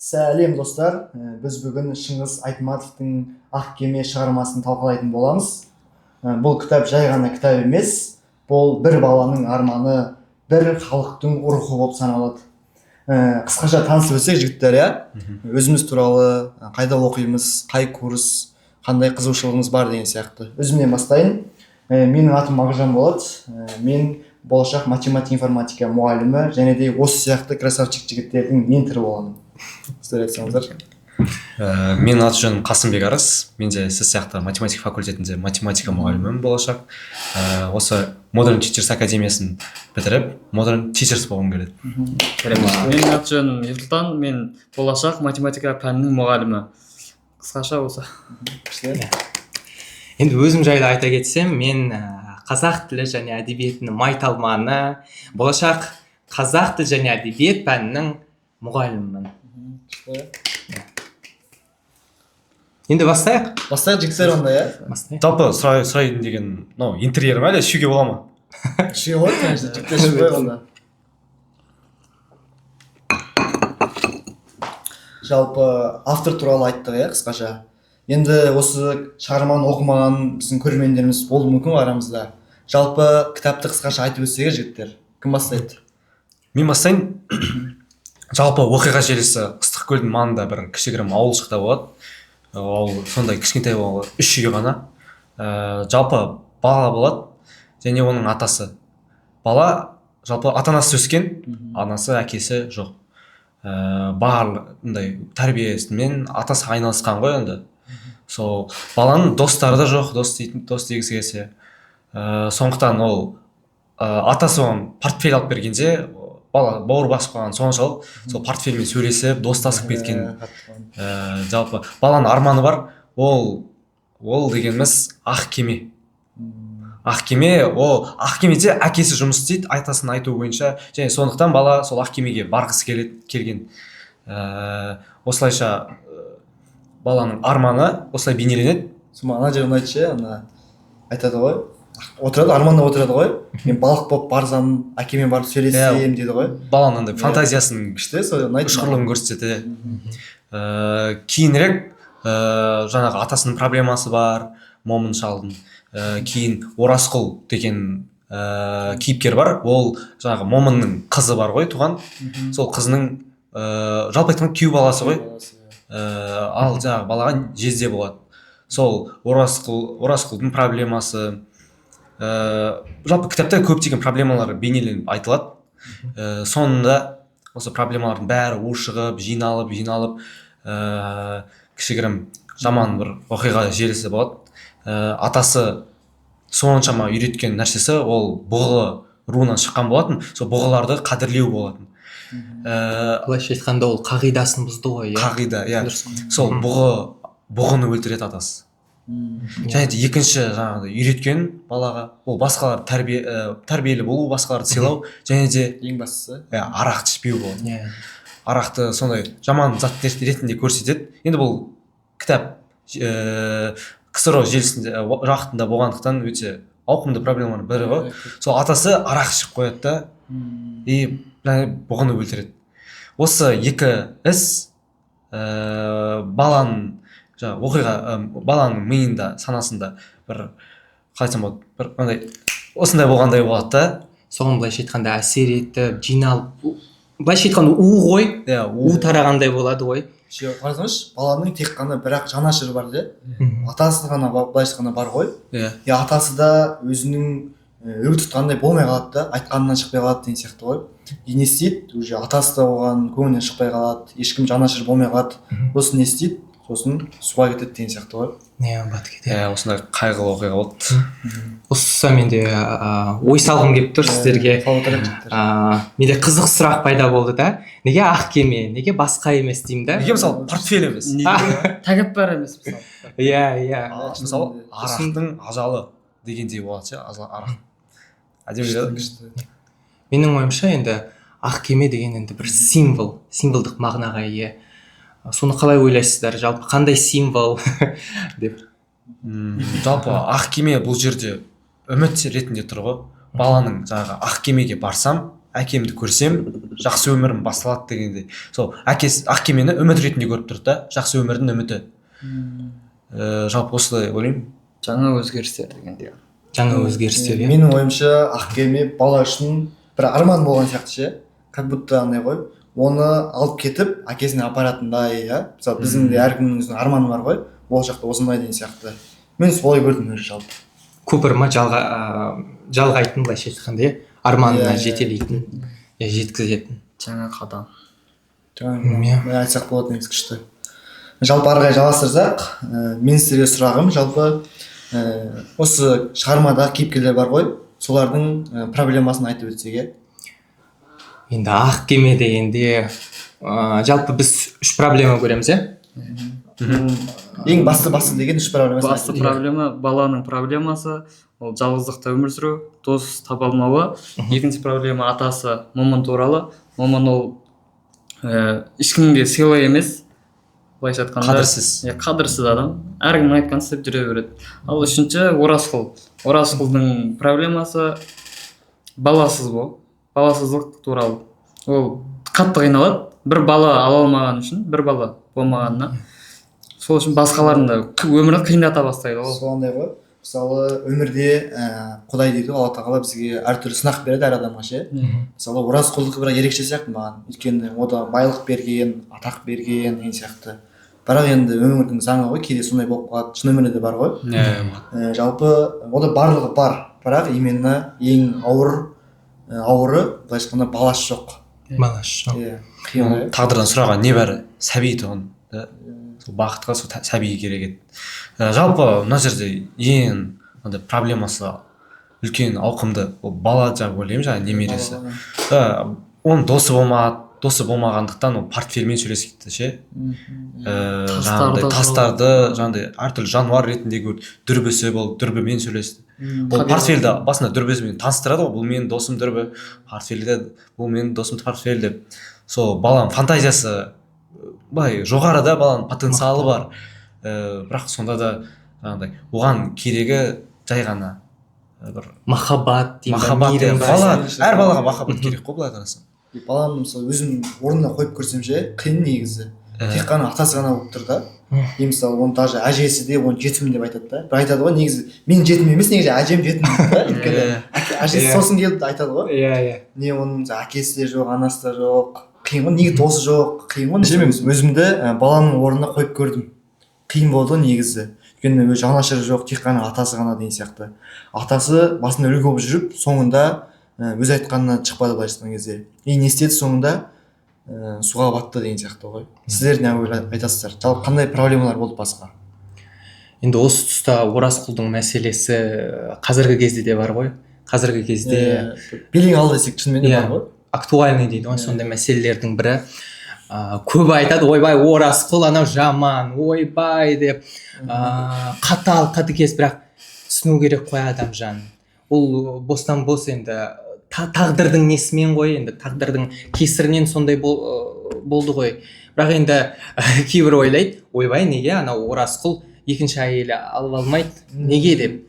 Сәлем достар, біз бүгін Шыңғыс Айтматовтың Ақ кеме шығармасын талқылайтын боламыз. Бұл кітап жай ғана кітап емес, бұл бір баланың арманы, бір халықтың рухы болып саналады. Қысқаша танысып өтсек жігіттер, өзіміз туралы, қайда оқимыз, қай курс, қандай қызығушылығымыз бар деген сияқты. Өзімнен бастайын. Менің атым Мағжан болады. Мен болашақ математика информатика мұғалімі және де осы сияқты красавчик жігіттердің менторы боламын. Сіздер айтсаңыздар. Менің аты жөнім Қасымбек Арыс. Мен де сіз сияқты математика факультетінде математика мұғалімімін болашақ. Осы Modern Teachers академиясын бітіріп, Modern Teachers болғым келеді. Менің аты жөнім Ерсұлтан. Мен болашақ математика пәнінің мұғалімі. Қысқаша осы. Енді өзім жайлы айта кетсем, мен қазақ тілі және әдебиетінің майталманы, болашақ қазақ тілі және әдебиет пәнінің мұғалімімін. Енді бастайық. Бастайық жігіттер онда, Жалпы сұрайын деген, интерьер ма әлде ішуге бола ма? Ішуге болады, конечно, жігіттер ішуге онда. Жалпы автор туралы айттық, қысқаша. Енді осы шығарманы оқымаған біздің көрермендеріміз болуы мүмкін арамызда. Жалпы кітапты қысқаша айтып өтсек жігіттер. Кім бастайды? Мен бастайын. Жалпы оқиға желісі Ыстықкөлдің маңында бір кішігірім ауылшықта болады. Ол сондай кішкентай болады, 3 үй ғана. Жалпы бала болады және оның атасы. Бала жалпы ата-анасы өскен, анасы, әкесі жоқ. Барлық тәрбиесімен атасы айналысқан ғой енді. Сол баланың достары да жоқ, дос дегісі келсе. Сондықтан ол атасы оған портфель алып бергенде бала бауыр басып қалған соншалық сол портфельмен сөйлесіп достасып кеткен. Жалпы баланың арманы бар, ол дегеніміз ақ кеме. Ақ кеме, ол ақ кемеде әкесі жұмыс істейді, айтасының айтуы бойынша, және сондықтан бала сол ақ кемеге барғысы келген. Осылайша баланың арманы осылай бейнеленеді. Ана жерін айтшы, айтады ғой. Арманда отырады ғой. Мен балық болып барсам, әкемен барып сөйлесем дейді ғой. Баланың фантазиясының ұшқырлығын көрсетеді. Кейінірек жаңағы атасының проблемасы бар, момын шалдың. Кейін Оразқұл деген кейіпкер бар. Ол жаңағы момынның қызы бар ғой, туған. Сол қызының жалпы айтқанда күйеу баласы ғой. Ал жаңағы балаға жезде болады. Сол Оразқұлдың проблемасы. Жалпы кітапта көптеген проблемалар бейнеленіп айтылады. Соңында осы проблемалардың бәрі ушығып, жиналып кішігірім жаман бір оқиға желісі болады. Атасы соншама үйреткен нәрсесі ол бұғы руынан шыққан болатын. Сол бұғыларды қадірлеу болатын. Былайша айтқанда ол қағидасын бұзды ғой. Қағида, сол бұғыны өлтіреді атасы. Және де екінші жаңағыдай үйреткен балаға ол басқалар тәрбиелі болу, басқаларды сыйлау, және де ең бастысы арақ ішпеу болады. Арақты сондай жаман зат ретінде көрсетеді. Енді бұл кітап КСРО желісінде уақытында болғандықтан өте ауқымды проблемалардың бірі ғой. Сол атасы арақ ішіп қояды да и бұғыны өлтіреді. Осы екі іс баланың баланың миында, санасында бір қалайтсам болады, бір осындай болғандай болады да. Соған былайша айтқанда әсер етіп, жиналып, былайша айтқанда ғой, у тарағандай болады ғой. Қарасаңызшы, баланың тек қана бірақ жанашыры бар де, атасы ғана былайша айтқанда бар ғой. Атасы да өзінің өң тұтқандай болмай қалады да, айтқанынан шықпай қалады деген сияқты ғой. Не істейді, уже атасы да оған көңілінен шықпай қалады, ешкім жанашыр болмай қалады. Сосын не істейді, сосын суға кетеді деген сияқты ғой. Батып кетеді. Осындай қайғылы оқиға болды. Осы менде ой салғым келіп тұр сіздерге. Менде қызық сұрақ пайда болды да. Неге ақ кеме, неге басқа емес деймін да? Неге мысалы портфель емес? Тәкаппар емес мысалы. Мысалы арақтың ажалы дегендей болады ше, арақ. Менің ойымша енді ақ кеме деген енді бір символдық мағынаға ие. Соны қалай ойлайсыздар? Жалпы қандай символ деп? Жалпы ақ кеме бұл жерде үміт ретінде тұр ғой. Баланың жаңағы ақ кемеге барсам, әкемді көрсем жақсы өмірім басталады дегендей. Сол әкесі Ақкемені үміт ретінде көріп тұрды да, жақсы өмірдің үміті. Жалпы осылай ойлаймын. жаңа өзгерістер дегендей. Жаңа өзгерістер. иә. Менің ойымша Ақкеме бала үшін бір арман болған сияқты ше, как будто андай ғой, оны алып кетіп әкесіне апаратындай, иә. Мысалы біздің де әркімнің өзінің арманы бар ғой, болашақта осындай деген сияқты. Мен солай көрдім өзі жалпы. Көпір ма жалғайтын, былайша айтқанда, иә, арманына жетелейтін, иә, жеткізетін. Жаңа қадам. Жаңа айтсақ болады негізі күшті. Жалпы ары қарай жалғастырсақ, мен сіздерге сұрағым, жалпы осы шығармада кейіпкерлер бар ғой, солардың проблемасын айтып өтсек, иә. Енді Ақкеме дегенде жалпы біз 3 проблема көреміз, иә. Ең басты деген үш проблема. Басты проблема баланың проблемасы, ол жалғыздықта өмір сүру, дос таба алмауы. Екінші проблема атасы Момын туралы. Момын ол ешкімге сыйлы емес, былайша айтқанда қадірсіз адам, әркімнің айтқанын істеп жүре береді. Ал үшінші Оразқұлдың проблемасы баласыздық туралы. Ол қатты қиналады, бір бала ала алмаған үшін, бір бала болмағанына. Сол үшін басқалардың да өмірі қиындата бастайды ғой. Сондай ғой. Мысалы өмірде Құдай дейді, Алла тағала бізге әртүрлі сынақ береді әр адамға ше. Мысалы Оразқұлдікі бірақ ерекше сияқты маған. Өйткені ода байлық берген, атақ берген деген сияқты. Бірақ енді өмірдің заңы ғой, кейде сондай болып қалады. Шын өмірде де бар ғой. Жалпы ода барлығы бар, бірақ именно ең ауыры былайша айтқанда баласы жоқ. Баласы жоқ. Иә. Қиын. Тағдырдан сұраған небәрі сәби тұғын. Бақытқа сол сәбиге керек еді. Жалпы мына жерде ең проблемасы үлкен ауқымды, ол бала жаңа ойлаймын, жаңа немересі. Оның досы болмағандықтан ол портфельмен сөйлеседі ше. Жаңағыдай тастарды, жаңағыдай әртүрлі жануар ретінде көрді. Дүрбісі бол, дүрбімен сөйлесті. Ол портфельді басында дүрбісімен таныстырады ғой, бұл менің досым дүрбі, портфельде бұл менің досым портфель деп. Сол баланың фантазиясы былай жоғарыда, баланың потенциалы бар. Бірақ сонда да жаңағыдай оған керегі жай ғана бір махаббат, мейірім. Әр балаға махаббат керек қой, былай қарасаң. Баланы мысалы өзім орнына қойып көрсем ше, қиын негізі. Тек қана атасы ғана болып тұр да. Мысалы оны даже әжесі де оны жетім деп айтады да. Бірақ айтады ғой, негізі мен жетім емес, негізі әжем жетім дейді да. Өйткені әжесі сосын келді айтады ғой. Иә. Не оның әкесі де жоқ, анасы да жоқ. Қиын ғой, неге досы жоқ, қиын ғой. Мен өзімді баланың орнына қойып көрдім. Қиын болды негізі. Өйткені өз жанашыры жоқ, тек қана атасы ғана деген сияқты. Атасы басында үлгі болып жүріп, соңында өз айтқанынан шықпады былайша айтқан кезде. Не істеді соңында? Суға батты деген сияқты ғой. Сіздер не айтасыздар? Жалпы қандай проблемалар болды басқа? Енді осы тұста Оразқұлдың мәселесі қазіргі кезде де бар ғой. Қазіргі кезде белең алды десек шынымен де бар ғой. Актуальный дейді ғой, сондай мәселелердің бірі. Көбі айтады, ойбай Оразқұл анау жаман, ойбай деп, қатал, қатыгез, бірақ түсіну керек қой адам жанын. Ол бостан бос енді тағдырдың несімен ғой, енді тағдырдың кесірінен сондай болды ғой. Бірақ енді кейбір ойлайды, ойбай неге анау Оразқұл екінші әйелі алып алмайды, неге деп.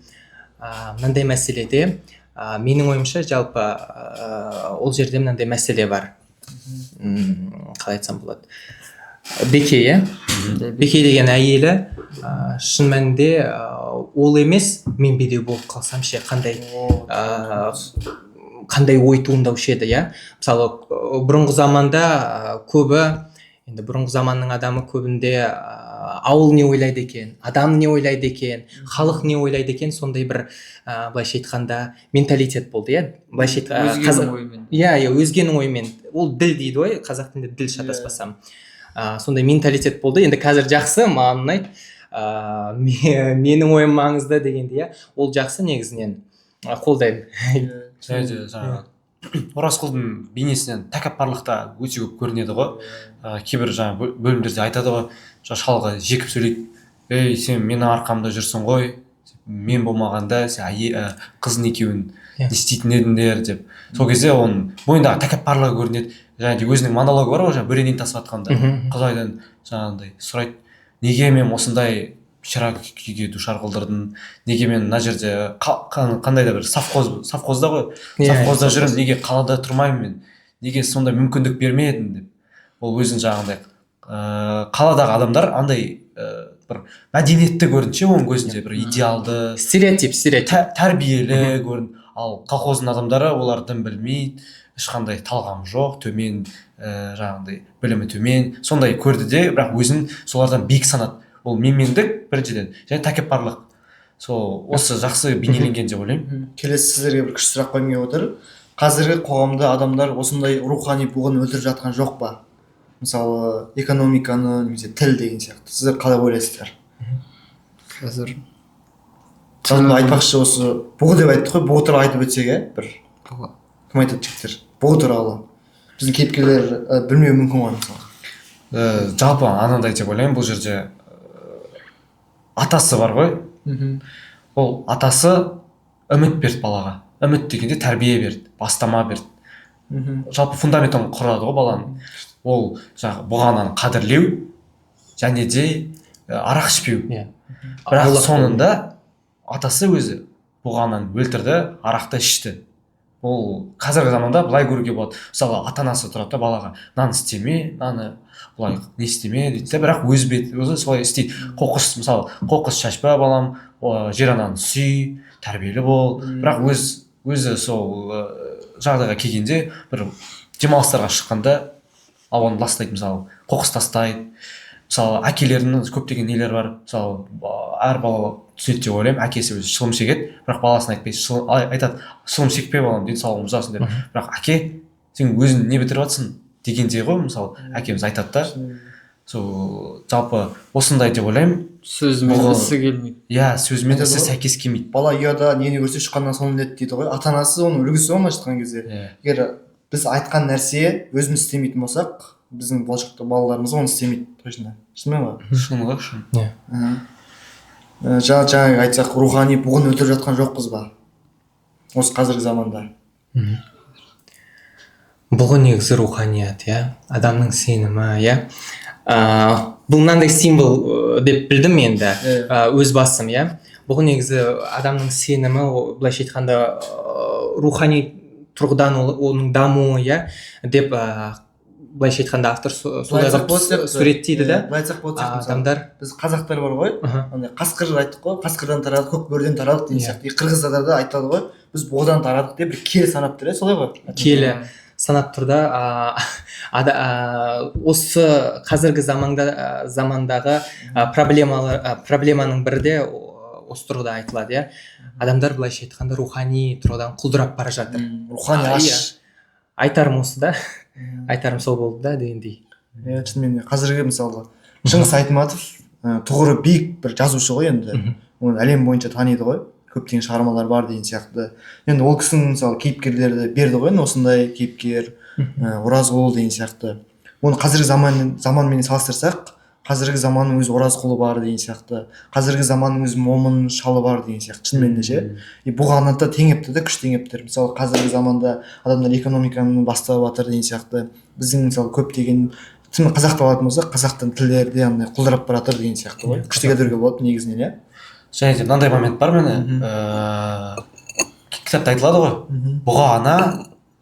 Мынандай мәселеде менің ойымша жалпы ол жерде мынандай мәселе бар. Қалай айтсам болады? Беке, иә? Беке деген әйелі шын мәнінде ол емес, мен бедеу болып қалсам ше, қандай ой туындаушы еді, иә? Мысалы, бұрынғы заманда көбі, енді бұрынғы заманның адамы көбінде ауыл не ойлайды екен, адам не ойлайды екен, халық не ойлайды екен, сондай бір былайша айтқанда менталитет болды, иә? Былайша өзгенің ойымен. Иә, өзгенің ойымен. Ол діл дейді ғой, қазақ тілінде діл шатаспасам. Сондай менталитет болды. Енді қазір жақсы, маған ұнайды. Менің ойым маңызды дегенде, иә, ол жақсы негізінен қолдаймын. Оразқұлдың бейнесінен тәкаппарлықта өте көп көрінеді ғой. Кейбір жаңа бөлімдерде айтады ғой, шалға жекіп сөйлейді. Ей, сен менің арқамда жүрсің ғой, мен болмағанда сен қызын екеуін не істейтін едіңдер деп. Сол кезде оның бойындағы тәкаппарлығы көрінеді. Және өзінің монологы бар ғой, жаңа бөренен тасып жатқанда, Құдайдан жаңағындай сұрайды, неге мен осындай шира күйге душар қылдырдың, неге мен мына жерде қандай да бір совхозда ғой, совхозда жүрмін, неге қалада тұрмаймын мен, неге сондай мүмкіндік бермедің деп. Ол өзін жаңағындай қаладағы адамдар андай бір мәдениетті көрінше оның көзінде бір идеалды стереотип тәрбиелі көрін. Ал колхоздың адамдары олар дым білмейді, ешқандай талғамы жоқ, төмен жаңағындай білімі төмен, сондай көрді де, бірақ өзін солардан биік санады. Ол менмендік біріншіден, және тәкаппарлық. Сол осы жақсы бейнеленген деп ойлаймын. Келесі сіздерге бір күшті сұрақ қоймай отыр. Қазіргі қоғамда адамдар осындай рухани буғын өлтіріп жатқан жоқ па? Мысалы, экономиканы, немесе тіл деген сияқты. Сіздер қалай ойлайсыздар? Қазір Жалпы айтпақшы осы бұғы деп айттық қой, бұғы туралы айтып өтсек, бір кім айтады жігіттер? Бұғы туралы. Біздің кейіпкерлер білмеуі мүмкін ғой мысалы. Жалпы анандай деп ойлаймын, бұл жерде атасы бар ғой. Ол атасы үміт берді балаға. Үміт дегенде тәрбие берді, бастама берді. Жалпы фундаментін құрады ғой баланың. Ол жаңағы бұғананы қадірлеу және де арақ ішпеу. Бірақ соңында атасы өзі бұғананы өлтірді, арақты ішті. Ол қазіргі заманда былай көруге болады. Мысалы, ата-анасы тұрады да балаға, мынаны істеме, мынаны былай не істеме дейді де, бірақ өзі солай істейді. Қоқыс, мысалы, қоқыс шашпа балам, жер ананы сүй, тәрбиелі бол. Бірақ өзі сол жағдайға келгенде бір демалыстарға шыққанда ауаны ластайды, мысалы, қоқыс тастайды. Мысалы, әкелерінің көптеген нелер бар. Мысалы, әр бала түсінеді деп ойлаймын, әкесі өзі шылым шегеді, бірақ баласына айтпайды, айтады, шылым шекпе балам, денсаулығың бұзасың деп. Бірақ әке, сен өзің не бітіріп жатсың дегенде ғой, мысалы, әкеміз айтады да. Сол жалпы осындай деп ойлаймын. Сөзімен ісі келмейді. Иә, сөзімен ісі сәйкес келмейді. Бала ұяда нені көрсе шыққаннан соны іледі дейді ғой. Ата-анасы оның үлгісі ғой былайша айтқан кезде. Егер біз айтқан нәрсе өзіміз істемейтін болсақ, біздің болашақта балаларымыз оны істемейді, точно. Шынымен ба? Шын ғой, шын. Жаңағы айтсақ, рухани буғын өлтіріп жатқан жоқпыз ба? Осы қазіргі заманда. Бұғы негізі руханият, адамның сенімі, бұл мынандай символ деп білдім енді өз басым, бұғы негізі адамның сенімі, былайша айтқанда рухани тұрғыдан оның дамуы, деп былайша айтқанда автор солай суреттейді да. Былай айтсақ болады, адамдар, біз қазақтар бар ғой, қасқыр айттық қой, қасқырдан тарадық, көк бөріден тарадық деген сияқты. Қырғыздарда да айтады ғой, біз бұғыдан тарадық деп бір келі санап тұр, солай ғой? Келі санап тұр да. Осы қазіргі замандағы проблеманың бірі де осы тұрғыда айтылады, адамдар былайша айтқанда рухани тұрғыдан құлдырап бара жатыр. Рухани аш. Айтарым осы да, айтарым сол болды да дегендей. Шынымен қазіргі мысалы Шыңғыс Айтматов тұғыры биік бір жазушы ғой енді. Оны әлем бойынша таниды ғой. Көптеген шығармалар бар деген сияқты. Енді ол кісінің мысалы кейіпкерлерді берді ғой, осындай кейіпкер, Оразқұл деген сияқты. Оны қазіргі заманмен салыстырсақ, қазіргі заманның өз Оразқұлы бар деген сияқты. Қазіргі заманның өз момын шалы бар деген сияқты. Шынымен де ше. Бұғаны да теңепті да, күш теңептір. Мысалы қазіргі заманда адамдар экономиканы бастап жатыр деген сияқты. Біздің мысалы көптеген қазақты алатын болсақ, қазақтың тілдері де андай құлдырап бара жатыр деген сияқты ғой. Күшті келтіруге болады негізінен, және де мынандай момент бар міне, кітапта айтылады ғой, бұға ана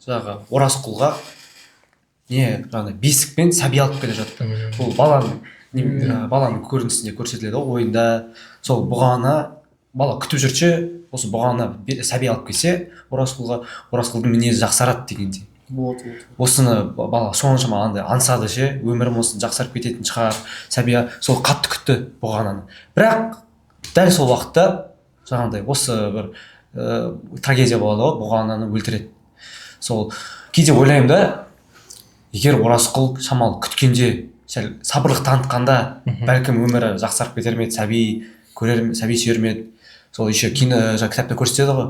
жаңағы Оразқұлға жаңағы бесікпен сәби алып келе жатты. Бұл баланың көрінісінде көрсетіледі ғой, ойында. Сол бұға ана бала күтіп жүрсе, осы бұға ана сәби алып келсе, Оразқұлдың мінезі жақсарады дегендей. Осыны бала соншама андай аңсады ше, өмірім осыны жақсарып кететін шығар, сәби сол қатты күтті бұға ананы. Бірақ дәл сол уақытта жаңағыдай осы бір трагедия болады ғой, бұға ананы өлтіреді. Сол кейде ойлаймын да, егер Оразқұл шамалы күткенде, сәл сабырлық танытқанда, бәлкім өмірі жақсарып кетер ме еді, сәби сүйер ме еді. Сол еще кітапта көрсетеді ғой,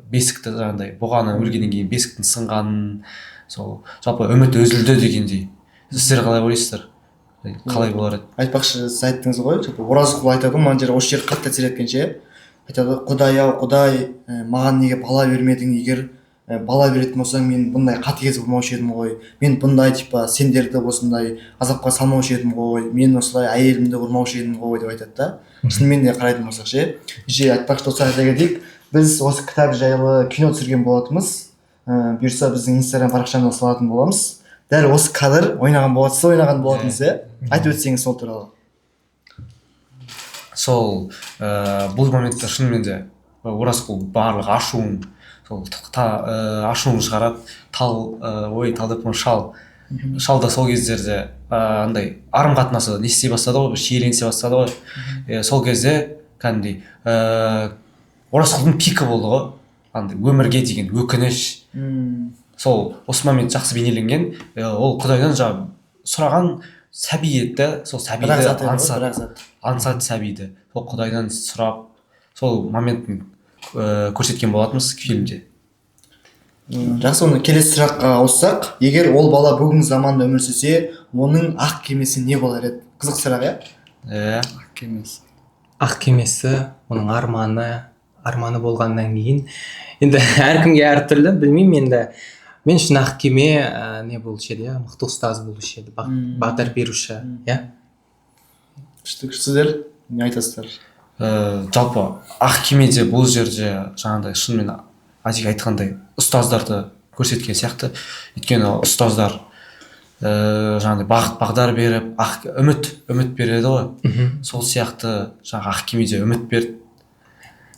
бесікті жаңағыдай бұғаны өлгеннен кейін бесіктің сынғанын, сол жалпы үміт үзілді дегендей. Сіздер қалай ойлайсыздар? Қалай болар еді? Айтпақшы, сіз айттыңыз ғой, Оразқұл айтады, мына жер осы жер қатты әсер еткенше айтады, Құдай ау, Құдай, маған неге бала бермедің, егер бала беретін болсаң мен бұндай қатыгез болмаушы едім ғой, мен бұндай типа сендерді осындай азапқа салмаушы едім ғой, мен осылай әйелімді ұрмаушы едім ғой деп айтады да. Шынымен де қарайтын болсақ ше айтпақшы достар, айта кетейік, біз осы кітап жайлы кино түсірген болатынбыз. Бұйырса біздің инстаграм парақшамызға салатын боламыз. Дәл осы кадр ойнаған болатынбыз. Айтып өтсеңіз сол туралы. Сол бұл моментте шынымен де Оразқұл барлық ашуын шығарады. Тал деп шал да сол кездерде андай арым қатынасы не істей бастады ғой, шиеленісе бастады ғой. Сол кезде кәдімгідей Оразқұлдың пикі болды ғой, андай өмірге деген өкініш. Сол осы момент жақсы бейнеленген. Ол құдайдан жаңағы сұраған сәби еді, сол сәбиді аңсады сәбиді. Сол құдайдан сұрап, сол моментін көрсеткен болатынбыз фильмде. Жақсы, оны келесі сұраққа ауыссақ, егер ол бала бүгінгі заманда өмір сүрсе, оның ақ кемесі не болар еді? Қызық сұрақ, Ақ кемесі, оның арманы болғаннан кейін, енді әркімге әртүрлі, білмеймін енді. Мен үшін ақ кеме не болушы еді, мықты ұстаз болушы еді, бағдар беруші, Сіздер не айтасыздар? Жалпы ақ кемеде бұл жерде жаңағыдай шынымен Азик айтқандай ұстаздарды көрсеткен сияқты. Өйткені ұстаздар жаңағыдай бағыт бағдар беріп, үміт береді ғой. Сол сияқты жаңағы ақ кемеде үміт берді.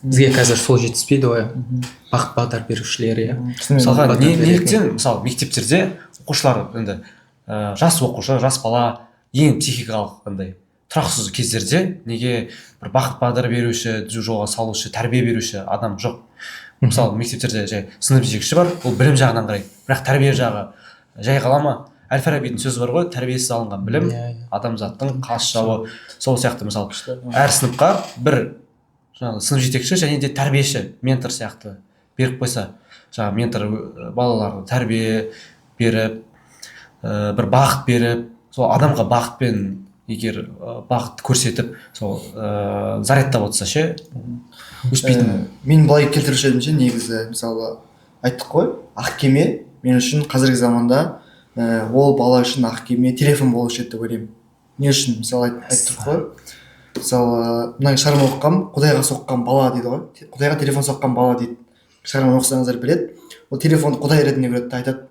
Бізге қазір сол жетіспейді ғой, бағыт бағдар берушілер. Мысалға неліктен мысалы мектептерде оқушылар енді жас оқушы, жас бала ең психикалық андай тұрақсыз кездерде неге бір бағыт бағдар беруші, түзу жолға салушы, тәрбие беруші адам жоқ. Мысалы мектептерде жай сынып жетекші бар, ол білім жағынан қарайды, бірақ тәрбие жағы жай қала ма? Әл-Фарабидің сөзі бар ғой, тәрбиесіз алынған білім адамзаттың қас жауы. Сол сияқты мысалы әр сыныпқа бір сынып жетекші және де тәрбиеші, ментор сияқты беріп қойса, жаңағы ментор балаларға тәрбие беріп, бір бағыт беріп, сол адамға бағытпен егер бағыт көрсетіп, сол зарядтап отырса ше, өспейтін. Мен былай келтіруші едім негізі, мысалы айттық қой, ақ кеме мен үшін қазіргі заманда ол бала үшін ақ кеме телефон болушы еді деп ойлаймын. Не үшін? Мысалы айттық қой, мысалы мына шығарма оқығам, құдайға соққан бала дейді ғой, құдайға телефон соққан бала дейді. Шығарманы оқысаңыздар біледі. Ол телефонды құдай ретінде көреді, айтады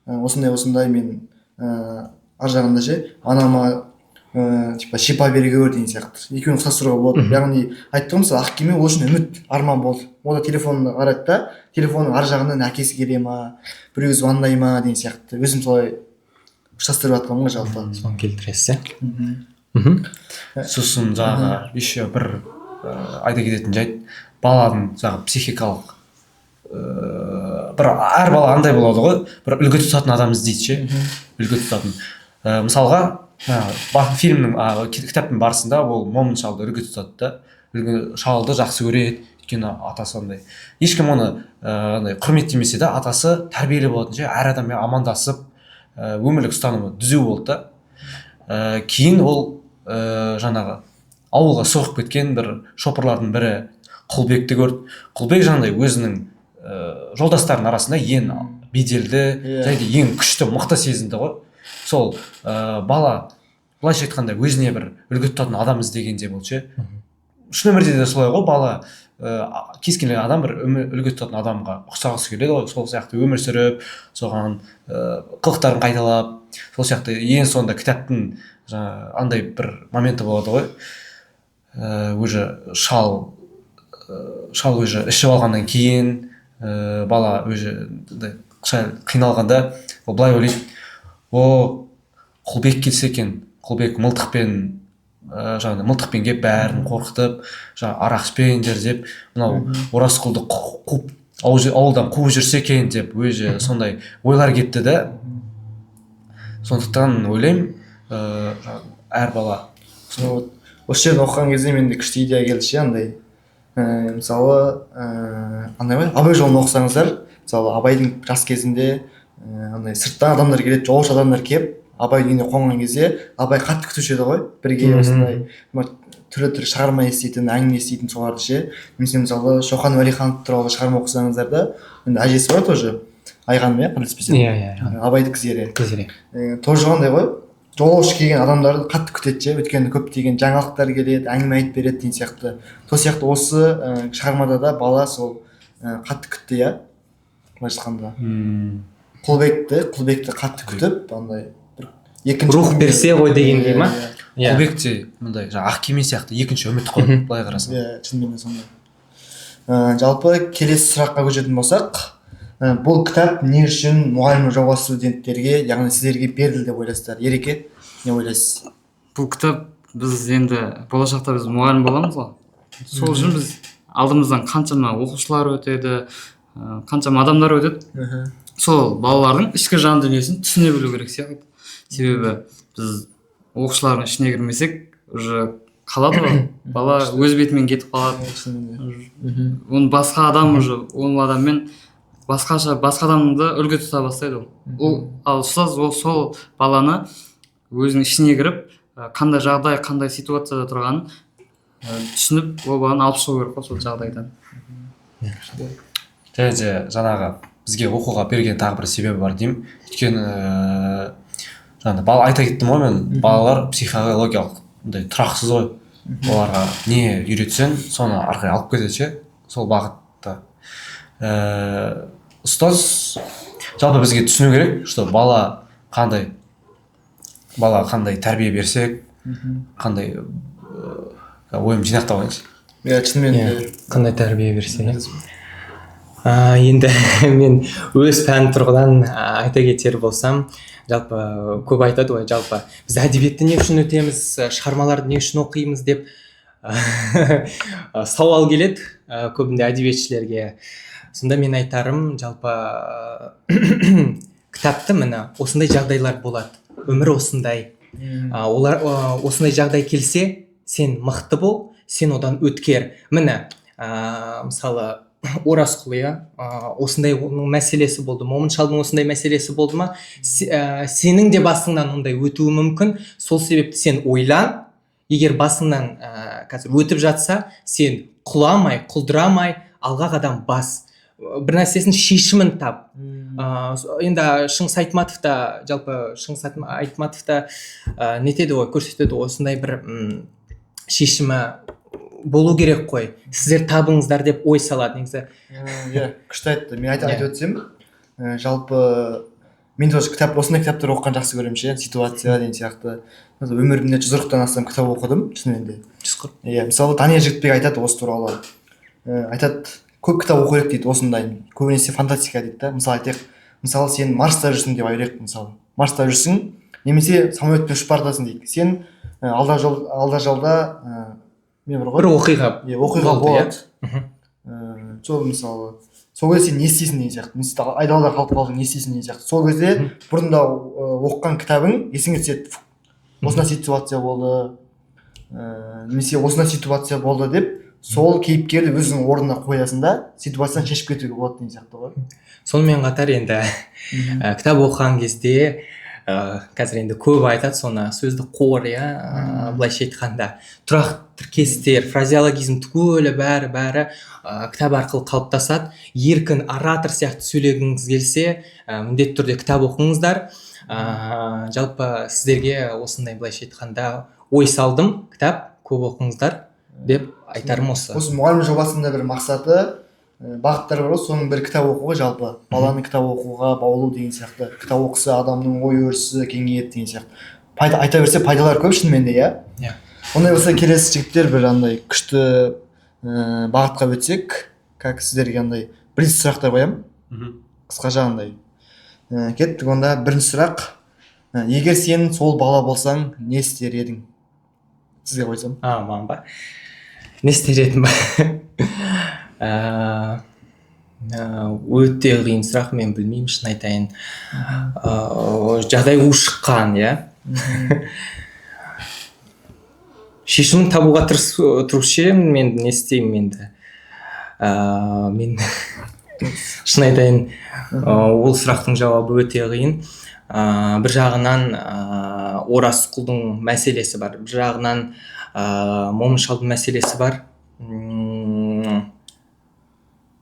осындай мен ар жағында ше анама типа шипа беруге көр деген сияқты. Екеуін ұқсастыруға болады. Яғни айттым, мысалы ақ кеме ол үшін үміт, арман болды. Ол да телефонды қарады да, телефонның ар жағынан әкесі келе ма, біреу звондай ма деген сияқты. Өзім солай ұштастырып жатқанмын ғой жалпы. Соны келтіресіз. Сосын жаңағы еще бір айта кететін жайт, баланың жаңағы психикалық бір әр бала андай болады ғой, бір үлгі тұтатын адам іздейді ше, үлгі тұтатын. Мысалға фильмнің кітаптың барысында ол момын шалды үлгі тұтады да, үлгі шалды жақсы көреді, өйткені атасы андай. Ешкім оны құрметтемесе де, атасы тәрбиелі болатын ше, әр адаммен амандасып, өмірлік ұстанымы түзу болды да. Кейін ол жаңағы ауылға соғып кеткен бір шопырлардың бірі Құлбекті көрді. Құлбек жаңағыдай өзінің жолдастарының арасында ең беделді және де ең күшті, мықты сезінді ғой. Сол бала былайша айтқанда өзіне бір үлгі тұтатын адам іздегенде болды ше. Шын өмірде де солай ғой, бала кез келген адам бір үлгі тұтатын адамға ұқсағысы келеді ғой. Сол сияқты өмір сүріп, соған қылықтарын қайталап, сол сияқты ең соңында кітаптың андай бір моменті болады ғой. Уже шал уже ішіп алғаннан кейін бала уже қиналғанда ол былай ойлайды, Құлбек келсе екен, Құлбек мылтықпен кеп бәрін қорқытып, арақ ішпеңдер деп, мынау Оразқұлды ауылдан қуып жүрсе екен деп өзі сондай ойлар кетті да. Сондықтан ойлаймын, әр бала осы жерді оқыған кезде менде күшті идея келді ше, андай мысалы андай ғой, Абай жолын оқысаңыздар, мысалы Абайдың жас кезінде андай сырттан адамдар келеді, жолаушы адамдар келіп Абайдың үйіне қонған кезде Абай қатты күтуші еді ғой, бірге осындай түрлі шығарма еститін, әңгіме еститін соларды ше. Немесе мысалы Шоқан Уәлиханов туралы шығарма оқысаңыздар да, енді әжесі бар тоже, Айғаным иә қателеспесем. Иә. Абайдікі Зере. Зере. Тоже қандай ғой, жолаушы келген адамдарды қатты күтеді ше, өйткені көптеген жаңалықтар келеді, әңгіме айтып береді деген сияқты. Сол сияқты осы шығармада да бала сол қатты күтті иә, былайша айтқанда. Құлбекті қатты күтіп, андай бір екінші рух берсе ғой дегендей ма? Құлбек те мындай жаңағы ақ кеме сияқты екінші үміт қой былай қарасаң. Иә, шынымен де сондай. Жалпы келесі сұраққа көшетін болсақ, бұл кітап не үшін мұғалім жобасы студенттерге, яғни сіздерге берілді деп ойлайсыздар? Ереке, не ойлайсыз? Бұл кітап біз енді болашақта біз мұғалім боламыз ғой. Сол үшін біз алдымыздан қаншама оқушылар өтеді, қаншама адамдар өтеді. Сол балалардың ішкі жан дүниесін түсіне білу керек сияқты. Себебі біз оқушылардың ішіне кірмесек, уже қалады ғой. Бала өз бетімен кетіп қалады. Оны басқа адам уже ол адаммен басқа адамды үлгі тұта бастайды ол. Ал ұстаз сол баланы өзінің ішіне кіріп, қандай жағдай, қандай ситуацияда тұрғанын түсініп, ол баланы алып шығу керек қой сол жағдайдан. Және де жаңағы бізге оқуға берген тағы бір себебі бар деймін. Өйткені жаңағы айта кеттім ғой мен, балалар психологиялық тұрақсыз ғой. Оларға не үйретсең, соны арқай алып кетеді ше, сол бағытта. Ұстаз жалпы бізге түсіну керек, что бала қандай тәрбие берсек, қандай ойым жинақтап алайыншы. Иә, шынымен де қандай тәрбие берсе. Енді мен өз пән тұрғыдан айта кетер болсам, жалпы көп айтады ғой, жалпы біз әдебиетті не үшін өтеміз, шығармаларды не үшін оқимыз деп сауал келеді көбінде әдебиетшілерге. Сонда мен айтарым, жалпы кітапты міне осындай жағдайлар болады, өмір осындай. Олар осындай жағдай келсе, сен мықты бол, сен одан өткер. Міне мысалы Оразқұл иә, осындай оның мәселесі болды, Момын шалдың осындай мәселесі болды ма, сенің де басыңнан ондай өтуі мүмкін. Сол себепті сен ойлан, егер басыңнан қазір өтіп жатса, сен құламай, құлдырамай, алға қадам бас. Бір нәрсесін шешімін тап. Енді Шыңғыс Айтматов та, жалпы Шыңғыс Айтматов та нетеді ғой, көрсетеді осындай бір шешімі болу керек қой, сіздер табыңыздар деп ой салады негізі. Иә, күшті айтты. Мен айтып өтсем, жалпы мен тоже осындай кітаптар оқыған жақсы көремін ше, ситуация деген сияқты. Өмірімде 140-тан астам кітап оқыдым, шынымен де. 140. Иә, мысалы Данияр Жігітбек айтады осы туралы. Айтады, көп кітап оқу керек дейді осындай. Көбінесе фантастика дейді да. Мысалы айтайық, мысалы сен Марста жүрсің деп айырайық мысалы. Марста жүрсің, немесе самолетпен ұшып бара жатасың дейік. Сен алда жолда бір оқиға болады. Сол мысалы, сол кезде сен не істейсің деген сияқты. Немесе айдалада қалып қалдың, не істейсің деген сияқты. Сол кезде бұрында оқыған кітабың есіңе түседі. Осындай ситуация болды, немесе осындай ситуация болды деп, сол кейіпкерді өзінің орнына қоясың да, ситуацияны шешіп кетуге болады деген сияқты ғой. Сонымен қатар енді кітап оқыған кезде қазір енді көп айтады соны, сөздік қор иә, былайша айтқанда тұрақты тіркестер, фразеологизм түгелі бәрі кітап арқылы қалыптасады. Еркін оратор сияқты сөйлегіңіз келсе, міндетті түрде кітап оқыңыздар. Жалпы сіздерге осындай былайша айтқанда ой салдым, кітап көп оқыңыздар деп айтарым осы. Осы мұғалім жобасында бір мақсаты, бағыттар бар ғой, соның бір кітап оқуға, жалпы баланы кітап оқуға баулу деген сияқты. Кітап оқыса адамның ой өрісі кеңейеді деген сияқты. Айта берсе пайдалар көп шынымен де иә. Ондай болса келесі жігіттер бір андай күшті бағытқа өтсек, как сіздерге андай бірінші сұрақтар қоямын. Қысқаша андай. Кеттік онда. Бірінші сұрақ. Егер сен сол бала болсаң, не істер едің? Сізге қойсам. Маған ба? Не істер едім ба? Өте қиын сұрақ, мен білмеймін, шын айтайын. Жағдай ушыққан, иә. Шешімін табуға тырысушы едім, мен не істеймін енді. Мен шын айтайын, ол сұрақтың жауабы өте қиын. бір жағынан Оразқұлдың мәселесі бар, бір жағынан момын шалдың мәселесі бар.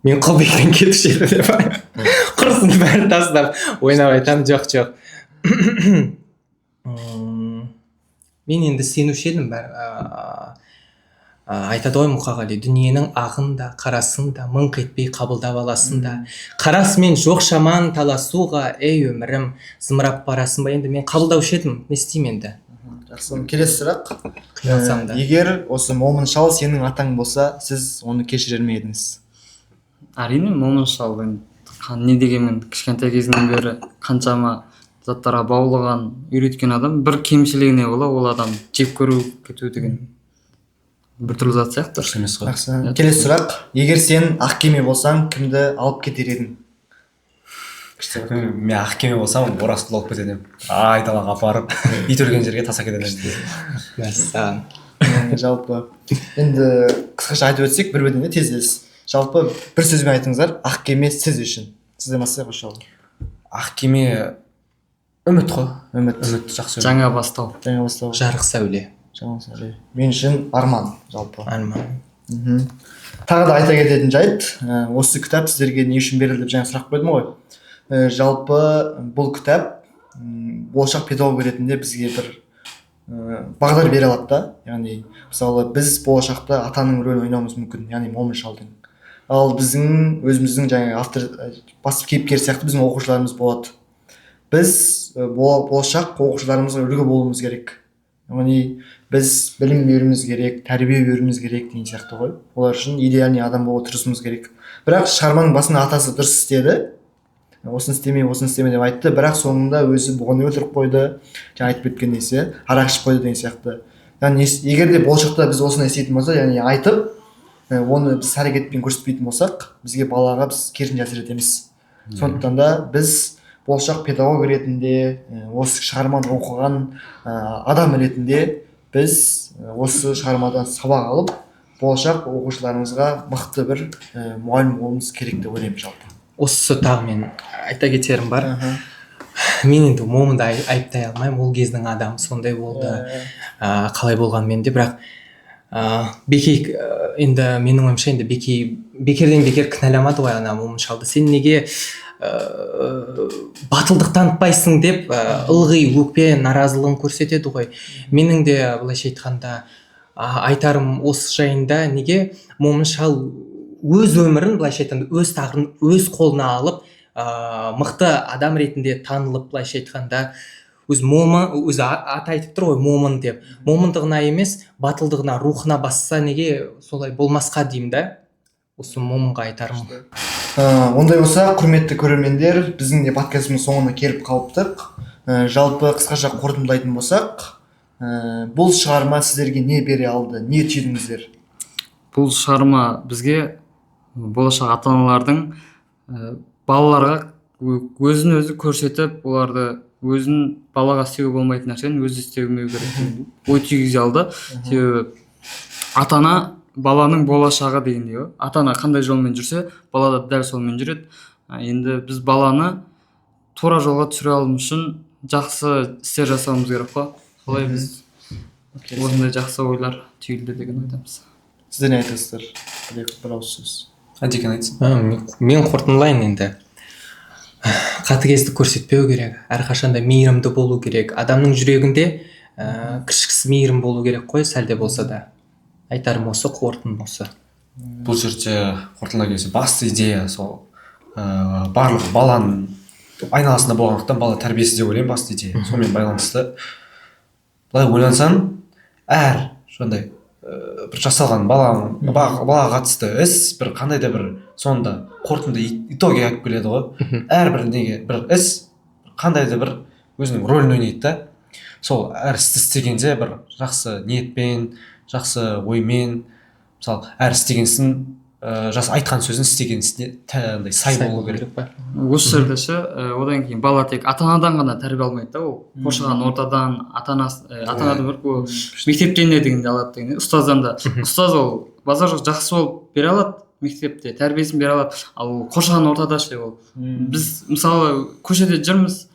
Мен Құлбектен кетуші еді деп құрсын бәрін тастап ойнап айтамын. Жоқ. Мен енді сенуші едім. Айтады ғой Мұқағали, дүниенің ағын да қарасын да мыңқ етпей қабылдап аласын да, қарасымен жоқ шаман таласуға, ей өмірім, зымырап барасын ба. Енді мен қабылдаушы едім, не істеймін енді. Жақсы, келесі сұрақ. Қиналсам да. Егер осы момын шал сенің атаң болса, сіз оны кешірер ме едіңіз? Әрине, момын шал не дегенмен кішкентай кезінен бері қаншама заттарға баулыған, үйреткен адам, бір кемшілігіне бола ол адам жек көру кету деген біртүрлі зат сияқты. Дұрыс емес қой. Жақсы. Келесі сұрақ. Егер сен ақ кеме болсаң, кімді алып кетер едің? Мен ақ кеме болсам, Оразқұлды алып кетер едім. Айдалаға апарып, ит өлген жерге тастап кетер едім. Мәссаған. Жалпы енді қысқаша айтып өтсек, бір бетінде тез. Жалпы бір сөзбен айтыңыздар, ақ кеме сіз үшін. Сізден бастайық осы жолы. Ақ кеме үміт қой. Үміт. Жақсы. Жаңа бастау. Жарық сәуле. Мен үшін арман, жалпы. Арман. Тағы да айта кететін жайт, осы кітап сіздерге не үшін берілді деп жаңа сұрақ қойдым ғой. Жалпы бұл кітап болашақ педагог ретінде бізге бір бағдар бере алады да. Яғни мысалы біз болашақта атаның рөлін ойнауымыз мүмкін, яғни момын шалдың. Ал біздің өзіміздің жаңа автор басты кейіпкер сияқты біздің оқушыларымыз болады. Біз болашақ оқушыларымызға үлгі болуымыз керек. Яғни біз білім беруіміз керек, тәрбие беруіміз керек деген сияқты ғой. Олар үшін идеальный адам болып тұрысымыз керек. Бірақ шығарманың басында атасы дұрыс істеді, осыны істеме деп айтты, бірақ соңында өзі бұған өлтіріп қойды, жаңа айтып кеткен несі, арақ ішіп қойды деген сияқты. Яғни егер де болашақта біз осыны істейтін болса, яғни айтып, оны біз әрекетпен көрсетпейтін болсақ, бізге балаға біз керісінше әсер етеміз. Сондықтан да біз болашақ педагог ретінде, осы шығарманы оқыған адам ретінде біз осы шығармадан сабақ алып, болашақ оқушыларымызға мықты бір мұғалім болуымыз керек деп ойлаймын жалпы. Осы тағы мен айта кетерім бар. Мен енді момынды айыптай алмаймын, ол кездің адамы сондай болды, қалай болғанмен де. Бірақ Бекей енді менің ойымша енді бекерден бекер кінәламады ғой ана момын шалды. Сен неге батылдық танытпайсың деп ылғи өкпе наразылығын көрсетеді ғой. Менің де былайша айтқанда айтарым осы жайында, неге момын шал өз өмірін, былайша айтқанда өз тағдырын өз қолына алып, мықты адам ретінде танылып, былайша айтқанда өзі аты айтып тұр ғой, момын деп. Момындығына емес, батылдығына, рухына басса неге солай болмасқа деймін да. Осы момынға айтарым. Ондай болса, құрметті көрермендер, біздің де подкастымыз соңына келіп қалыптық. Жалпы қысқаша қорытындылайтын болсақ, бұл шығарма сіздерге не бере алды, не түйдіңіздер? Бұл шығарма бізге болашақ ата-аналардың балаларға өзін өзі көрсетіп, оларды өзін балаға істеуге болмайтын нәрсені өзі істемеу керек ой түйгізе алды. Себебі ата-ана баланың болашағы дегендей ғой. Ата-ана қандай жолмен жүрсе, бала да дәл солмен жүреді. Енді біз баланы тура жолға түсіре алуымыз үшін жақсы істер жасауымыз керек қой. Солай біз осындай жақсы ойлар түйілді деген ойдамыз. Сіздер не айтасыздар? Бір ауыз сөз. Әдекен айтсын. Мен қорытындылайын енді. Қатыгездік көрсетпеу керек, әрқашанда мейірімді болу керек. Адамның жүрегінде кішкісі мейірім болу керек қой, сәлде болса да. Айтарым осы, қорытындым осы. Бұл жерде қорытындыға келсе басты идея сол барлық баланың айналасында болғандықтан бала тәрбиесі деп ойлаймын, басты идея. Сонымен байланысты. Былай ойлансаң, әр сондай бір жасалған балаға қатысты іс бір қандай да бір сонда қорытынды итоге алып келеді ғой. Әрбір неге бір іс қандай да бір өзінің рөлін ойнайды да. Сол әр істі істегенде бір жақсы ниетпен, жақсы оймен, мысалы әр істеген ісін айтқан сөзін істеген ісіне сай болу керек. Осы жерде ше, одан кейін бала тек ата-анадан ғана тәрбие алмайды да, ол қоршаған ортадан, ата-анадан бір мектептен де дегенде алады деген. Ұстаздан да. Ұстаз ол базар жоқ жақсы болып бере алады, мектепте тәрбиесін бере алады. Ал қоршаған ортада ше ол. Біз мысалы көшеде жүрміз,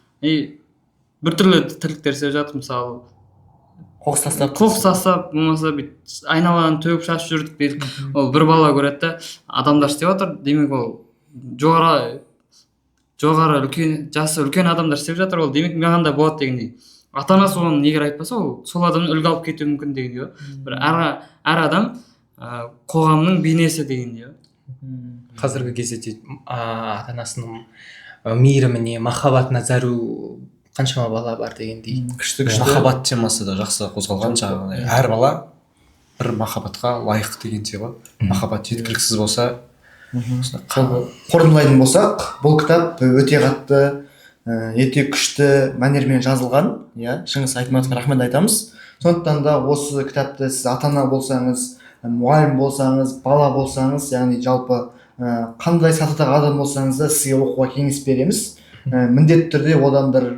біртүрлі тірліктер істеп жатыр, мысалы қоқыс тастап қоқыс тастап болмаса бүйтіп айналаны төгіп шашып жүрдік дейік. Ол бір бала көреді да, адамдар істеп жатыр, демек ол жоғары үлкен жасы үлкен адамдар істеп жатыр, ол демек маған да болады дегендей. Ата анасы оны егер айтпаса, ол сол адамды үлгі алып кетуі мүмкін дегендей ғой. Бір әр адам қоғамның бейнесі дегендей ғой. қазіргі кезде ата анасының мейіріміне, махаббатына зәру қаншама бала бар дегендей. Күшті махаббат темасы да жақсы қозғалған. Жаңағыдай әр бала бір махаббатқа лайық деген ғой. Махаббат жеткіліксіз болса, қорытындылайтын болсақ, бұл кітап өте қатты, өте күшті мәнермен жазылған. Шыңғыс Айтматовқа рахмет айтамыз. Сондықтан да осы кітапты сіз ата-ана болсаңыз, мұғалім болсаңыз, бала болсаңыз, яғни жалпы қандай сатыдағы адам болсаңыз да сізге оқуға кеңес береміз. Міндетті түрде одан бір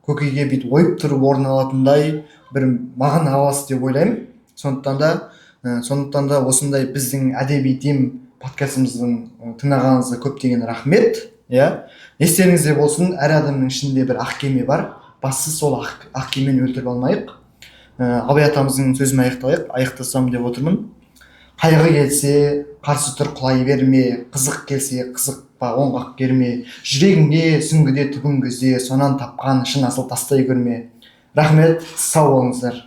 көкейге бүйтіп ойып тұрып орын алатындай бір мағына аласыз деп ойлаймын. Сондықтан да осындай біздің әдеби дем подкастымыздың тыңдағаныңызға көптеген рахмет. Естеріңізде болсын, әр адамның ішінде бір ақ кеме бар. Бастысы сол ақ кемені өлтіріп алмайық. Абай атамыздың сөзін аяқтасам деп отырмын. Қайғы келсе қарсы тұр, құлай берме, қызық келсе қызықпа, оңғақ керме, жүрегіңе сүңгіде түбін көзде, сонан тапқан шын асыл тастай көрме. Рахмет, сау болыңыздар.